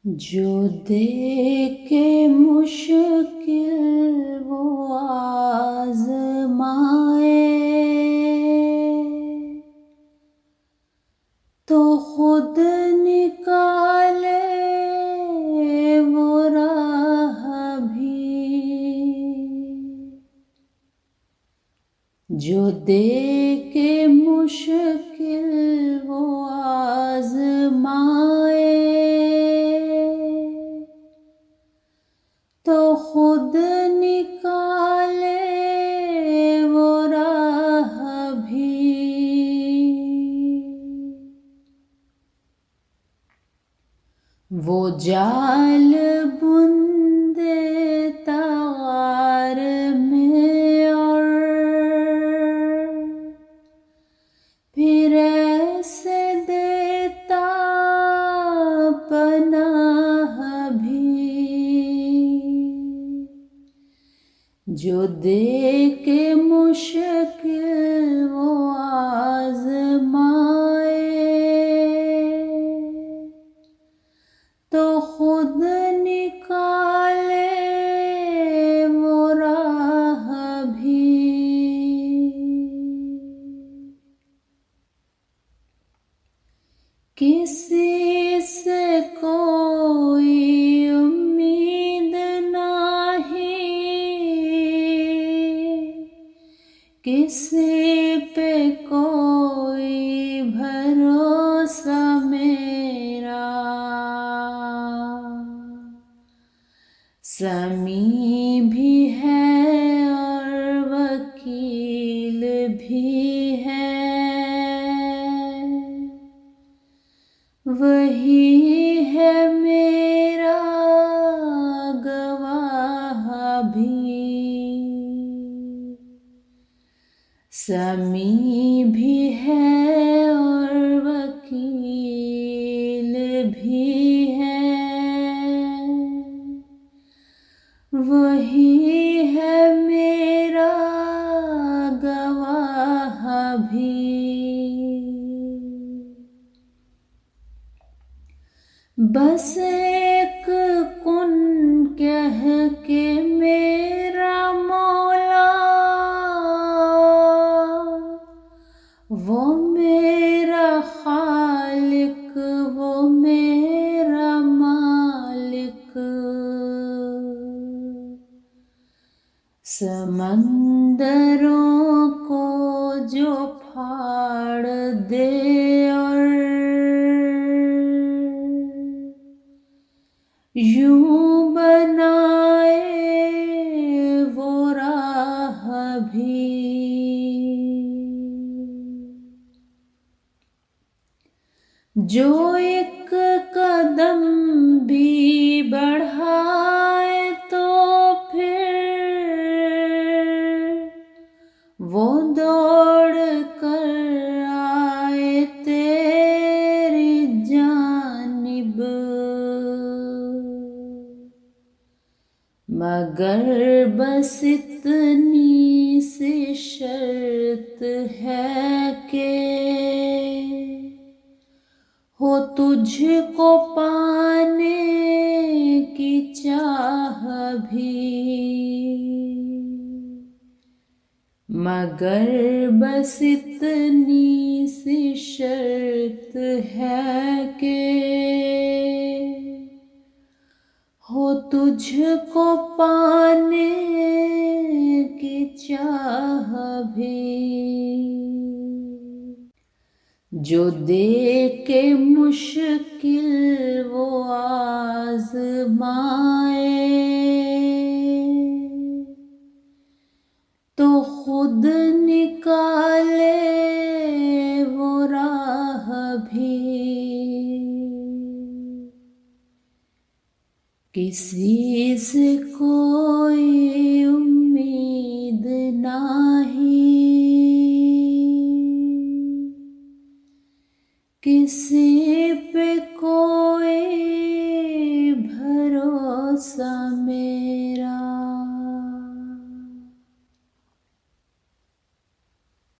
جو دیکھے مشکل وہ آزمائے تو خود نکالے وہ راہ بھی۔ جو دیکھے مشکل وہ آزمائے تو خود نکالے وہ راہ بھی۔ وہ جال بندے تغار میں اور پھر ایسے دیتا پناہ بھی۔ جو دیکھے مشکل وہ آزمائے تو خود نکالے وہ راہ بھی۔ کسی سے کوئی امید نہیں، کسی پہ کوئی بھروسہ میرا، سمیع بھی ہے اور وکیل بھی ہے، وہی ہے میرا گواہ بھی۔ سمیع بھی ہے اور وکیل بھی ہے، وہی ہے میرا گواہ بھی۔ بس ایک کن کہہ کے میرا مولا، وہ میرا خالق وہ میرا مالک، سمندروں کو جو پھاڑ دے اور یوں بنائے وہ راہ بھی۔ جو ایک قدم بھی بڑھائے تو پھر وہ دوڑ کر آئے تیری جانب، مگر بس اتنی سی شرط ہے کہ ہو تجھ کو پانے کی چاہ بھی، مگر بس اتنی سی شرط ہے کہ ہو تجھ کو پانے کی چاہ بھی۔ جو دیکھے مشکل وہ آزمائے تو خود نکالے وہ راہ بھی۔ کسی سے کوئی امید نہیں، کسی